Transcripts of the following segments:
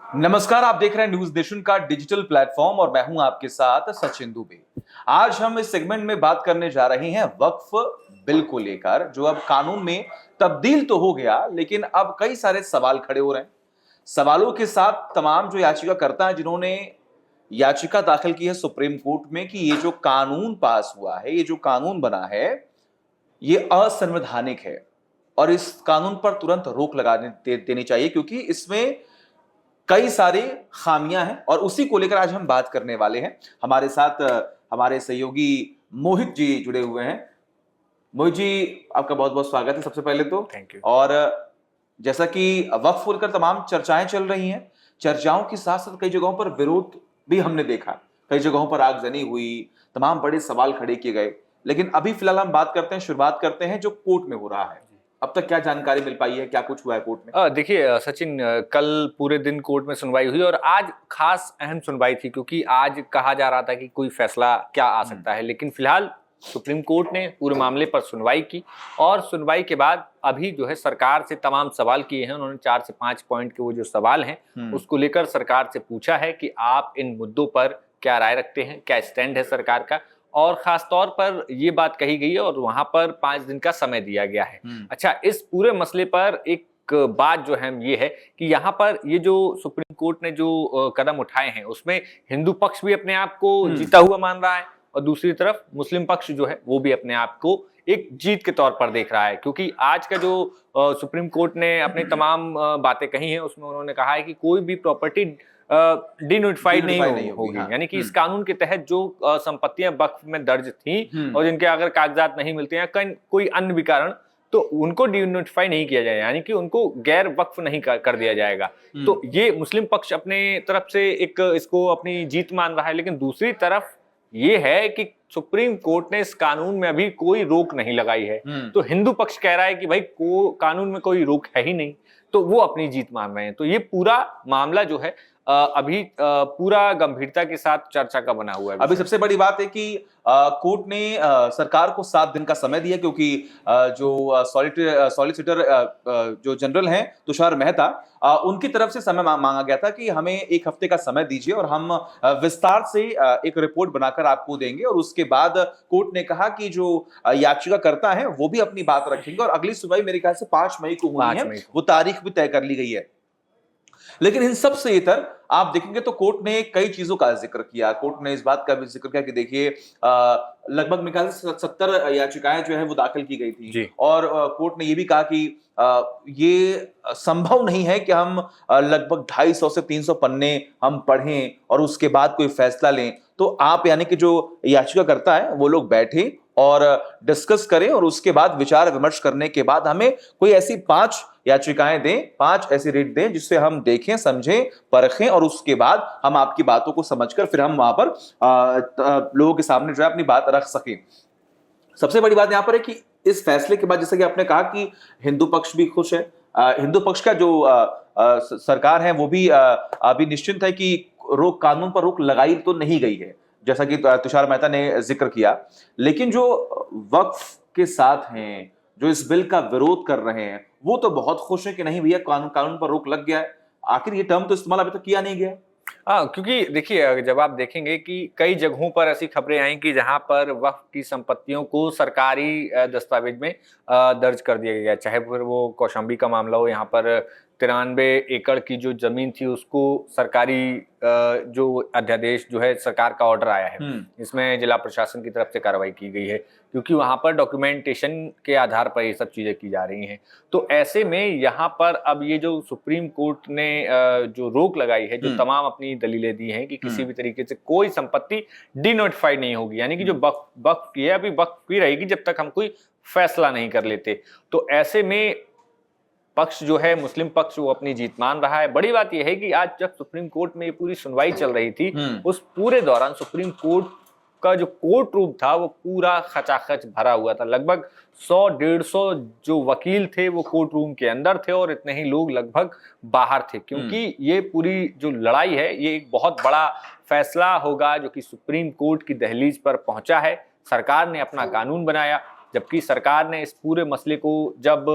नमस्कार, आप देख रहे हैं न्यूज नेशन का डिजिटल प्लेटफॉर्म और मैं हूं आपके साथ सचिन दुबे। आज हम इस सेगमेंट में बात करने जा रहे हैं वक्फ बिल को लेकर, जो अब कानून में तब्दील तो हो गया, लेकिन अब कई सारे सवाल खड़े हो रहे हैं। सवालों के साथ तमाम जो याचिकाकर्ता हैं, जिन्होंने याचिका दाखिल की है सुप्रीम कोर्ट में कि ये जो कानून पास हुआ है, ये जो कानून बना है, ये असंवैधानिक है और इस कानून पर तुरंत रोक देनी चाहिए, क्योंकि इसमें कई सारी खामियां हैं और उसी को लेकर आज हम बात करने वाले हैं। हमारे साथ हमारे सहयोगी मोहित जी जुड़े हुए हैं। मोहित जी, आपका बहुत बहुत स्वागत है सबसे पहले तो। Thank you. और जैसा कि वक्फ को लेकर तमाम चर्चाएं चल रही हैं, चर्चाओं के साथ साथ कई जगहों पर विरोध भी हमने देखा, कई जगहों पर आगजनी हुई, तमाम बड़े सवाल खड़े किए गए। लेकिन अभी फिलहाल हम बात करते हैं, शुरुआत करते हैं जो कोर्ट में हो रहा है। अब तक क्या जानकारी मिल पाई है, क्या कुछ हुआ है कोर्ट में? देखिए सचिन, कल पूरे दिन कोर्ट में सुनवाई हुई और आज खास अहम सुनवाई थी, क्योंकि आज कहा जा रहा था कि कोई फैसला क्या आ सकता है, लेकिन फिलहाल सुप्रीम कोर्ट ने पूरे मामले पर सुनवाई की और सुनवाई के बाद अभी जो है सरकार से तमाम सवाल किए हैं। उन्होंने 4 से 5 पॉइंट के वो जो सवाल हैं उसको लेकर सरकार से पूछा है कि आप इन मुद्दों पर क्या राय रखते हैं, क्या स्टैंड है सरकार का, और खास तौर पर ये बात कही गई है और वहां पर 5 दिन का समय दिया गया है। अच्छा, इस पूरे मसले पर एक बात जो है ये है कि यहाँ पर ये जो सुप्रीम कोर्ट ने जो कदम उठाए हैं उसमें हिंदू पक्ष भी अपने आप को जीता हुआ मान रहा है और दूसरी तरफ मुस्लिम पक्ष जो है वो भी अपने आप को एक जीत के तौर पर देख रहा है, क्योंकि आज का जो सुप्रीम कोर्ट ने अपनी तमाम बातें कही हैं उसमें उन्होंने कहा है कि कोई भी प्रॉपर्टी डिनोटिफाइड नहीं होगी। हाँ। यानी कि इस कानून के तहत जो संपत्तियां वक्फ में दर्ज थी और जिनके अगर कागजात नहीं मिलते हैं कोई अन्य भी कारण, तो उनको डिनोटिफाई नहीं किया जाएगा, यानी कि उनको गैर वक्फ नहीं कर दिया जाएगा। तो ये मुस्लिम पक्ष अपने तरफ से एक इसको अपनी जीत मान रहा है, लेकिन दूसरी तरफ ये है कि सुप्रीम कोर्ट ने इस कानून में अभी कोई रोक नहीं लगाई है। तो हिंदू पक्ष कह रहा है कि भाई कानून में कोई रोक है ही नहीं, तो वो अपनी जीत मान रहे हैं। तो ये पूरा मामला जो है अभी पूरा गंभीरता के साथ चर्चा का बना हुआ है। अभी सबसे बड़ी बात है कि कोर्ट ने सरकार को 7 दिन का समय दिया, क्योंकि जो सॉलिसिटर जो जनरल हैं तुषार मेहता, उनकी तरफ से समय मांगा गया था कि हमें 1 हफ्ते का समय दीजिए और हम विस्तार से एक रिपोर्ट बनाकर आपको देंगे। और उसके बाद कोर्ट ने कहा कि जो याचिकाकर्ता हैं वो भी अपनी बात रखेंगे और अगली सुनवाई मेरे ख्याल से 5 मई को होनी है, वो तारीख भी तय कर ली गई है। लेकिन इन सब से इतर आप देखेंगे तो कोर्ट ने कई चीजों का जिक्र किया। कोर्ट ने इस बात का भी जिक्र किया कि देखिए, लगभग मेरे ख्याल से 70 याचिकाएं जो है वो दाखिल की गई थी और कोर्ट ने ये भी कहा कि ये संभव नहीं है कि हम लगभग 250 से 300 पन्ने हम पढ़ें और उसके बाद कोई फैसला लें। तो आप यानी कि जो याचिकाकर्ता है वो लोग बैठे और डिस्कस करें और उसके बाद विचार विमर्श करने के बाद हमें कोई ऐसी 5 याचिकाएं दें, 5 ऐसी रीट दें जिससे हम देखें, समझें, परखें और उसके बाद हम आपकी बातों को समझकर फिर हम वहां पर लोगों के सामने जो है अपनी बात रख सकें। सबसे बड़ी बात यहां पर है कि इस फैसले के बाद, जैसे कि आपने कहा कि हिंदू पक्ष भी खुश है, हिंदू पक्ष का जो सरकार है वो भी अभी निश्चिंत है कि कानून पर रोक लगाई तो नहीं गई है, जैसा कि तुषार मेहता ने जिक्र किया। लेकिन जो वक्फ के साथ हैं, जो इस बिल का विरोध कर रहे हैं, वो तो बहुत खुश है कि नहीं भैया, कानून पर रोक लग गया है। आखिर ये टर्म तो इस्तेमाल अभी तक किया नहीं गया। हाँ, क्योंकि देखिए जब आप देखेंगे कि कई जगहों पर ऐसी खबरें आई कि जहां पर वक्फ की संपत्तियों को सरकारी दस्तावेज में दर्ज कर दिया गया, चाहे फिर वो कौशाम्बी का मामला हो, यहाँ पर 93 एकड़ की जो जमीन थी उसको सरकारी जो अध्यादेश जो है सरकार का ऑर्डर आया है, इसमें जिला प्रशासन की तरफ से कार्रवाई की गई है, क्योंकि वहां पर डॉक्यूमेंटेशन के आधार पर ये सब चीजें की जा रही हैं। तो ऐसे में यहाँ पर अब ये जो सुप्रीम कोर्ट ने जो रोक लगाई है, जो तमाम अपनी दलीलें दी हैं कि किसी भी तरीके से कोई संपत्ति डिनोटिफाइड नहीं होगी, यानी कि जो वक्फ की है अभी वक्फ की रहेगी जब तक हम कोई फैसला नहीं कर लेते। तो ऐसे में पक्ष जो है मुस्लिम पक्ष वो अपनी जीत मान रहा है। बड़ी बात यह है कि आज जब सुप्रीम कोर्ट में ये पूरी सुनवाई चल रही थी, उस पूरे दौरान सुप्रीम कोर्ट का जो कोर्ट रूम था वो पूरा खचाखच भरा हुआ था। लगभग 100-150 जो वकील थे वो कोर्ट रूम के अंदर थे और इतने ही लोग लगभग बाहर थे, क्योंकि ये पूरी जो लड़ाई है ये एक बहुत बड़ा फैसला होगा जो कि सुप्रीम कोर्ट की दहलीज पर पहुंचा है। सरकार ने अपना कानून बनाया, जबकि सरकार ने इस पूरे मसले को जब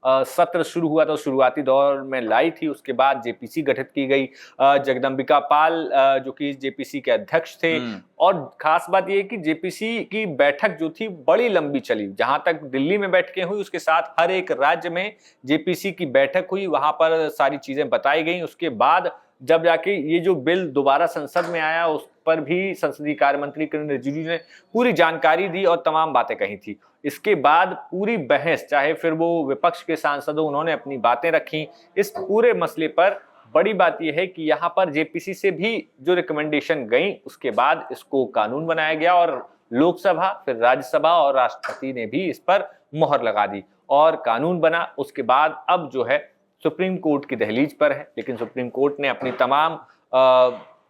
सत्र शुरू हुआ तो शुरुआती दौर में लाई थी, उसके बाद जेपीसी गठित की गई। जगदम्बिका पाल जो कि जेपीसी के अध्यक्ष थे, और खास बात यह कि जेपीसी की बैठक जो थी बड़ी लंबी चली, जहां तक दिल्ली में बैठकें हुई उसके साथ हर एक राज्य में जेपीसी की बैठक हुई, वहां पर सारी चीजें बताई गई। उसके बाद जब जाके ये जो बिल दोबारा संसद में आया, उस पर भी संसदीय कार्य मंत्री किरेन रिजिजू ने पूरी जानकारी दी और तमाम बातें कही थी। इसके बाद पूरी बहस, चाहे फिर वो विपक्ष के सांसद हो, उन्होंने अपनी बातें रखी इस पूरे मसले पर। बड़ी बात यह है कि यहाँ पर जेपीसी से भी जो रिकमेंडेशन गई, उसके बाद इसको कानून बनाया गया और लोकसभा, फिर राज्यसभा और राष्ट्रपति ने भी इस पर मुहर लगा दी और कानून बना। उसके बाद अब जो है सुप्रीम कोर्ट की दहलीज पर है, लेकिन सुप्रीम कोर्ट ने अपनी तमाम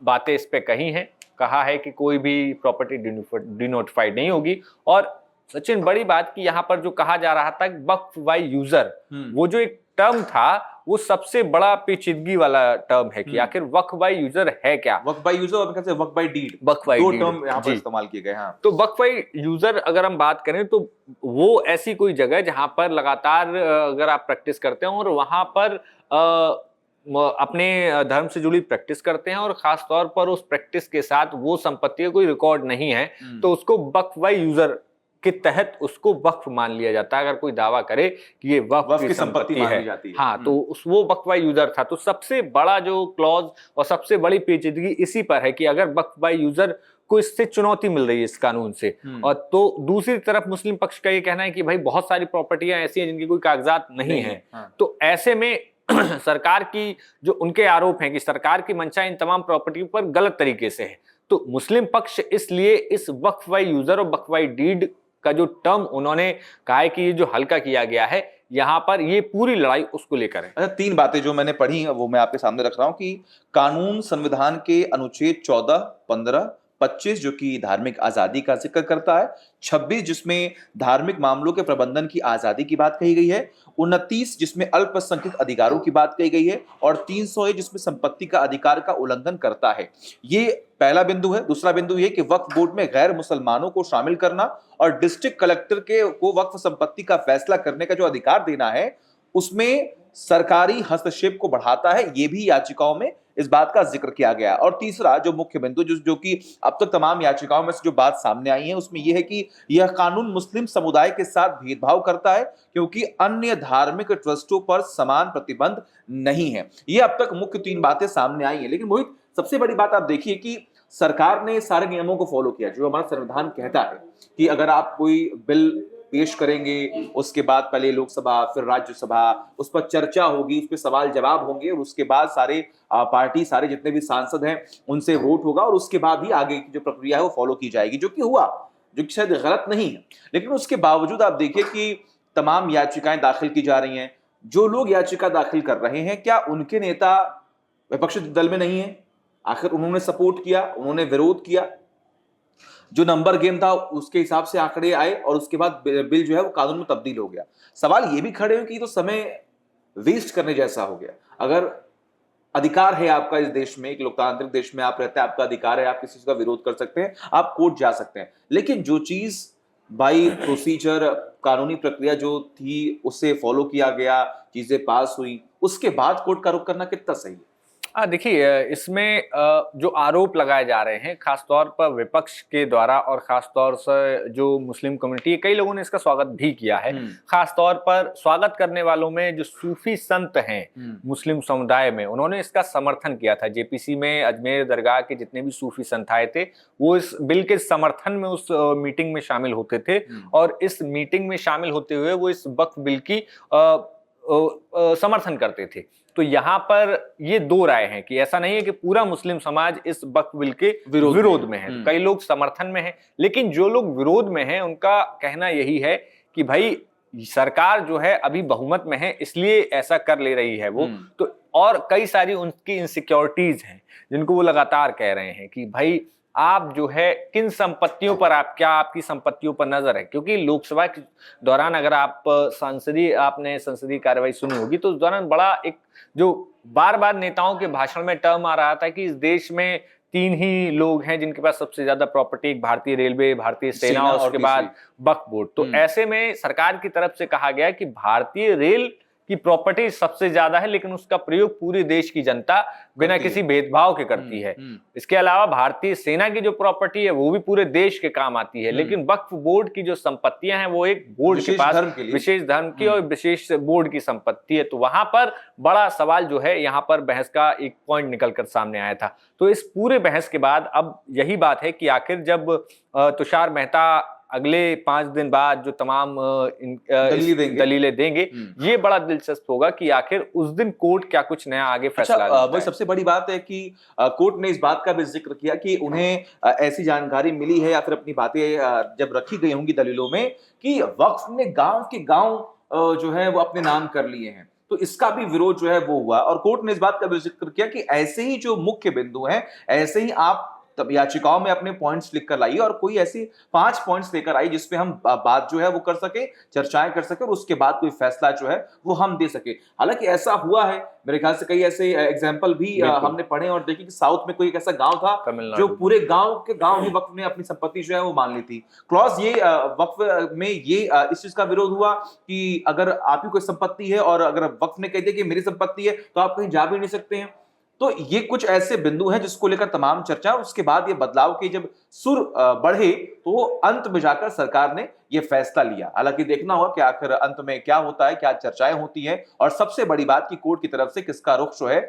बातें इस पे कही हैं। कहा है कि कोई भी प्रॉपर्टी डिनोटिफाइड नहीं होगी। और सचिन, बड़ी बात कि यहाँ पर जो कहा जा रहा था वक्फ बाय यूजर, वो जो एक टर्म था वो सबसे बड़ा पेचीदगी वाला टर्म है कि आखिर वक्फ बाय यूजर है क्या। वक्फ बाय यूजर और कैसे वक्फ बाय डीड, वक्फ बाय दो डीड टर्म यहाँ पर इस्तेमाल किए गए। हाँ, तो वक्फ बाय यूजर अगर हम बात करें तो वो ऐसी कोई जगह जहां पर लगातार अगर आप प्रैक्टिस करते हैं और वहां पर अपने धर्म से जुड़ी प्रैक्टिस करते हैं और खास तौर पर उस प्रैक्टिस के साथ वो संपत्ति का कोई रिकॉर्ड नहीं है, तो उसको वक्फ बाय यूजर के तहत उसको वक्फ मान लिया जाता है। अगर कोई दावा करे कि ये वक्फ की संपत्ति है, हाँ, तो वो वक्फ बाय यूजर था। तो सबसे बड़ा जो क्लॉज और सबसे बड़ी पेचीदगी इसी पर है कि अगर वक्फ बाय यूजर को इससे चुनौती मिल रही है इस कानून से, और तो दूसरी तरफ मुस्लिम पक्ष का ये कहना है कि भाई बहुत सारी प्रॉपर्टियां ऐसी हैं जिनके कोई कागजात नहीं है। तो ऐसे में सरकार की जो उनके आरोप हैं कि सरकार की मंशा इन तमाम प्रॉपर्टी पर गलत तरीके से है, तो मुस्लिम पक्ष इसलिए इस वक्फ बाय यूजर और वक्फ बाय डीड का जो टर्म उन्होंने कहा है कि ये जो हल्का किया गया है, यहाँ पर ये पूरी लड़ाई उसको लेकर है। अच्छा, तीन बातें जो मैंने पढ़ी वो मैं आपके सामने रख रहा हूं कि कानून संविधान के अनुच्छेद 14, 15, 25 जो कि धार्मिक आजादी का जिक्र करता है, 26 जिसमें धार्मिक मामलों के प्रबंधन की आजादी की बात कही गई है, 29 जिसमें अल्पसंख्यक अधिकारों की बात कही गई है, और 301 जिसमें संपत्ति का अधिकार का उल्लंघन करता है। ये पहला बिंदु है। दूसरा बिंदु ये कि वक्फ बोर्ड में गैर मुसलमानों को शामिल करना और डिस्ट्रिक्ट कलेक्टर को वक्फ संपत्ति का फैसला करने का जो अधिकार देना है, उसमें सरकारी हस्तक्षेप को बढ़ाता है। ये भी याचिकाओं में इस बात का जिक्र किया गया। और तीसरा जो मुख्य बिंदु जो कि अब तक तमाम याचिकाओं में से जो बात सामने आई है, उसमें यह है कि यह कानून मुस्लिम समुदाय के साथ भेदभाव करता है क्योंकि अन्य धार्मिक ट्रस्टों पर समान प्रतिबंध नहीं है। ये अब तक मुख्य तीन बातें सामने आई हैं। लेकिन मोहित, सबसे बड़ी बात आप देखिए कि सरकार ने सारे नियमों को फॉलो किया जो हमारा संविधान कहता है कि अगर आप कोई बिल पेश करेंगे, उसके बाद पहले लोकसभा, फिर राज्यसभा, उस पर चर्चा होगी, उस पर सवाल जवाब होंगे, और उसके बाद सारे पार्टी, सारे जितने भी सांसद हैं उनसे वोट होगा, और उसके बाद ही आगे की जो प्रक्रिया है वो फॉलो की जाएगी, जो कि हुआ, जो कि शायद गलत नहीं है। लेकिन उसके बावजूद आप देखिए कि तमाम याचिकाएं दाखिल की जा रही हैं। जो लोग याचिका दाखिल कर रहे हैं, क्या उनके नेता विपक्षी दल में नहीं है? आखिर उन्होंने सपोर्ट किया, उन्होंने विरोध किया, जो नंबर गेम था उसके हिसाब से आंकड़े आए, और उसके बाद बिल जो है वो कानून में तब्दील हो गया। सवाल ये भी खड़े हो कि तो समय वेस्ट करने जैसा हो गया। अगर अधिकार है आपका इस देश में, एक लोकतांत्रिक देश में आप रहते हैं, आपका अधिकार है, आप किसी चीज का विरोध कर सकते हैं, आप कोर्ट जा सकते हैं, लेकिन जो चीज बाई प्रोसीजर, कानूनी प्रक्रिया जो थी उससे फॉलो किया गया, चीजें पास हुई, उसके बाद कोर्ट का रुख करना कितना सही है? देखिए, इसमें जो आरोप लगाए जा रहे हैं खासतौर पर विपक्ष के द्वारा, और खासतौर से जो मुस्लिम कम्युनिटी है, कई लोगों ने इसका स्वागत भी किया है। खासतौर पर स्वागत करने वालों में जो सूफी संत हैं मुस्लिम समुदाय में, उन्होंने इसका समर्थन किया था। जेपीसी में अजमेर दरगाह के जितने भी सूफी संत आए थे, वो इस बिल के समर्थन में उस मीटिंग में शामिल होते थे, और इस मीटिंग में शामिल होते हुए वो इस वक्फ बिल की समर्थन करते थे। तो यहाँ पर ये दो राय हैं कि ऐसा नहीं है कि पूरा मुस्लिम समाज इस वक्फ बिल के विरोध में है। कई लोग समर्थन में हैं, लेकिन जो लोग विरोध में हैं उनका कहना यही है कि भाई सरकार जो है अभी बहुमत में है, इसलिए ऐसा कर ले रही है वो। तो और कई सारी उनकी इनसिक्योरिटीज हैं जिनको वो लगातार कह रहे हैं कि भाई आप जो है किन संपत्तियों पर, आपकी संपत्तियों पर नजर है। क्योंकि लोकसभा के दौरान अगर आप आपने संसदीय कार्यवाही सुनी होगी, तो उस दौरान बड़ा एक जो बार बार नेताओं के भाषण में टर्म आ रहा था कि इस देश में तीन ही लोग हैं जिनके पास सबसे ज्यादा प्रॉपर्टी, भारतीय रेलवे, भारतीय सेना और उसके बाद वक्फ बोर्ड। तो ऐसे में सरकार की तरफ से कहा गया कि भारतीय रेल की प्रॉपर्टी सबसे ज्यादा है, लेकिन उसका प्रयोग पूरे देश की जनता बिना किसी भेदभाव के करती है। इसके अलावा भारतीय सेना की जो प्रॉपर्टी है वो भी पूरे देश के काम आती है, लेकिन वक्फ बोर्ड की जो संपत्तियां हैं वो एक बोर्ड के पास विशेष धर्म की और विशेष बोर्ड की संपत्ति है। तो वहां पर बड़ा सवाल जो है, यहाँ पर बहस का एक पॉइंट निकलकर सामने आया था। तो इस पूरे बहस के बाद अब यही बात है कि आखिर जब तुषार मेहता अगले 5 दिन बाद जो तमाम दलीलें देंगे, ये बड़ा दिलचस्प होगा कि आखिर उस दिन कोर्ट क्या कुछ नया आगे फैसला लेता है। वही सबसे बड़ी बात है कि कोर्ट ने इस बात का भी जिक्र किया कि उन्हें ऐसी जानकारी मिली है या फिर अपनी बातें जब रखी गई होंगी दलीलों में कि वक्फ ने गांव के गांव जो है वो अपने नाम कर लिए हैं, तो इसका भी विरोध जो है वो हुआ। और कोर्ट ने इस बात का भी जिक्र किया कि ऐसे ही जो मुख्य बिंदु हैं, ऐसे ही आप तब याचिकाओं में अपने पॉइंट्स लिखकर लाइए और कोई ऐसी 5 पॉइंट्स लेकर आई जिसपे हम बात जो है वो कर सके, चर्चाएं कर सके और उसके बाद कोई फैसला जो है वो हम दे सके। हालांकि ऐसा हुआ है, मेरे ख्याल से कई ऐसे एग्जांपल भी हमने पढ़े और देखे कि साउथ में कोई एक ऐसा गांव था जो पूरे गांव के गांव ही वक्फ ने अपनी संपत्ति जो है वो मान ली थी। क्लॉज ये वक्फ में ये इस चीज का विरोध हुआ कि अगर आपकी कोई संपत्ति है और अगर वक्फ ने कह दिया कि मेरी संपत्ति है तो आप कहीं जा भी नहीं सकते हैं। तो ये कुछ ऐसे बिंदु हैं जिसको लेकर तमाम चर्चा, और उसके बाद ये बदलाव के जब सुर बढ़े तो अंत में जाकर सरकार ने ये फैसला लिया। हालांकि देखना होगा कि आखिर अंत में क्या होता है, क्या चर्चाएं होती हैं, और सबसे बड़ी बात कि कोर्ट की तरफ से किसका रुख जो है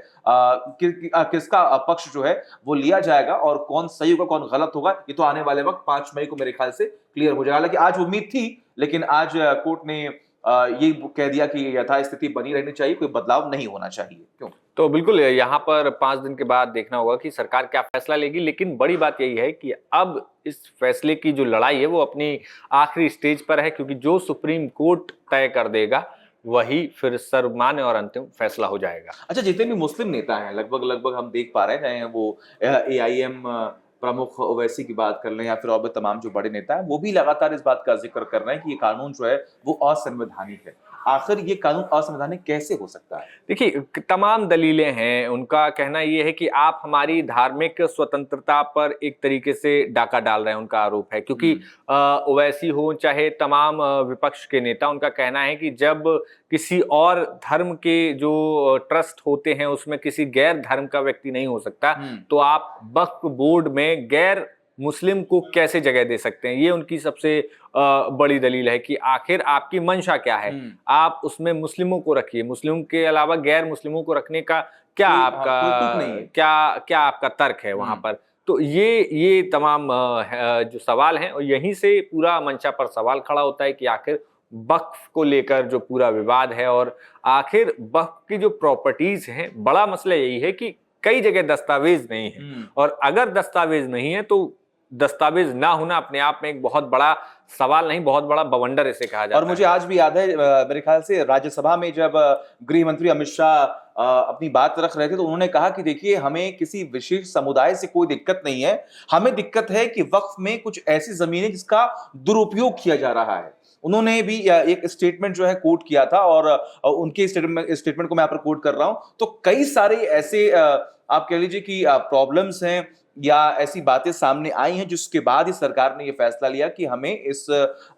किसका पक्ष जो है वो लिया जाएगा और कौन सही होगा कौन गलत होगा, ये तो आने वाले वक्त 5 मई को मेरे ख्याल से क्लियर हो जाएगा। हालांकि आज उम्मीद थी, लेकिन आज कोर्ट ने ये कह दिया कि यथास्थिति बनी रहनी चाहिए, कोई बदलाव नहीं होना चाहिए। क्यों? तो बिल्कुल यहाँ पर 5 दिन के बाद देखना होगा कि सरकार क्या फैसला लेगी। लेकिन बड़ी बात यही है कि अब इस फैसले की जो लड़ाई है वो अपनी आखिरी स्टेज पर है, क्योंकि जो सुप्रीम कोर्ट तय कर देगा वही फिर सर्वमान्य और अंतिम फैसला हो जाएगा। अच्छा, जितने भी मुस्लिम नेता हैं लगभग हम देख पा रहे हैं, चाहे वो AIM प्रमुख ओवैसी की बात कर लें या फिर और भी तमाम जो बड़े नेता हैं, वो भी लगातार इस बात का जिक्र कर रहे हैं कि ये कानून जो है वो असंवैधानिक है। आखिर ये कानून असंवैधानिक कैसे हो सकता है? देखिए, तमाम दलीलें हैं। उनका कहना ये है कि आप हमारी धार्मिक स्वतंत्रता पर एक तरीके से डाका डाल रहे हैं, उनका आरोप है। क्योंकि ओवैसी हो चाहे तमाम विपक्ष के नेता, उनका कहना है कि जब किसी और धर्म के जो ट्रस्ट होते हैं उसमें किसी गैर धर्म का व्यक्ति नहीं हो सकता, तो आप वक्फ बोर्ड में गैर मुस्लिम को कैसे जगह दे सकते हैं। ये उनकी सबसे बड़ी दलील है कि आखिर आपकी मंशा क्या है। आप उसमें मुस्लिमों को रखिए, मुस्लिमों के अलावा गैर मुस्लिमों को रखने का क्या आपका क्या आपका तर्क है वहां पर। तो ये तमाम जो सवाल हैं, और यहीं से पूरा मंशा पर सवाल खड़ा होता है कि आखिर वक्फ को लेकर जो पूरा विवाद है, और आखिर वक्फ की जो प्रॉपर्टीज हैं, बड़ा मसला यही है कि कई जगह दस्तावेज नहीं है, और अगर दस्तावेज नहीं है तो दस्तावेज ना होना अपने आप में एक बहुत बड़ा सवाल नहीं, बहुत बड़ा बवंडर इसे कहा जाता है। और मुझे आज भी याद है, मेरे ख्याल से राज्यसभा में जब गृह मंत्री अमित शाह अपनी बात रख रहे थे तो उन्होंने कहा कि देखिए, हमें किसी विशेष समुदाय से कोई दिक्कत नहीं है, हमें दिक्कत है कि वक्फ में कुछ ऐसी जमीनें जिसका दुरुपयोग किया जा रहा है। उन्होंने भी एक स्टेटमेंट जो है कोट किया था, और उनके स्टेटमेंट को मैं यहाँ पर कोट कर रहा हूं। तो कई सारे ऐसे आप कह लीजिए कि प्रॉब्लम्स हैं या ऐसी बातें सामने आई हैं जिसके बाद ही सरकार ने यह फैसला लिया कि हमें इस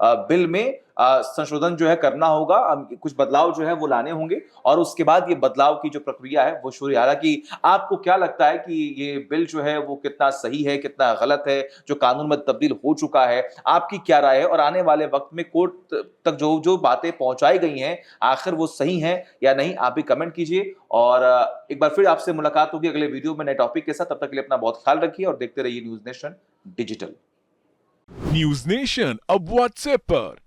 बिल में संशोधन जो है करना होगा, कुछ बदलाव जो है वो लाने होंगे, और उसके बाद ये बदलाव की जो प्रक्रिया है वो शुरू। हालांकि आपको क्या लगता है कि ये बिल जो है वो कितना सही है, कितना गलत है, जो कानून में तब्दील हो चुका है, आपकी क्या राय है? और आने वाले वक्त में कोर्ट तक जो बातें पहुंचाई गई हैं, आखिर वो सही हैं या नहीं, आप भी कमेंट कीजिए। और एक बार फिर आपसे मुलाकात होगी अगले वीडियो में नए टॉपिक के साथ। तब तक के लिए अपना बहुत ख्याल रखिए और देखते रहिए news nation digital. News nation अब व्हाट्सएप पर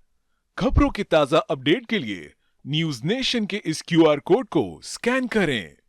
खबरों के ताजा अपडेट के लिए न्यूज नेशन के इस QR कोड को स्कैन करें।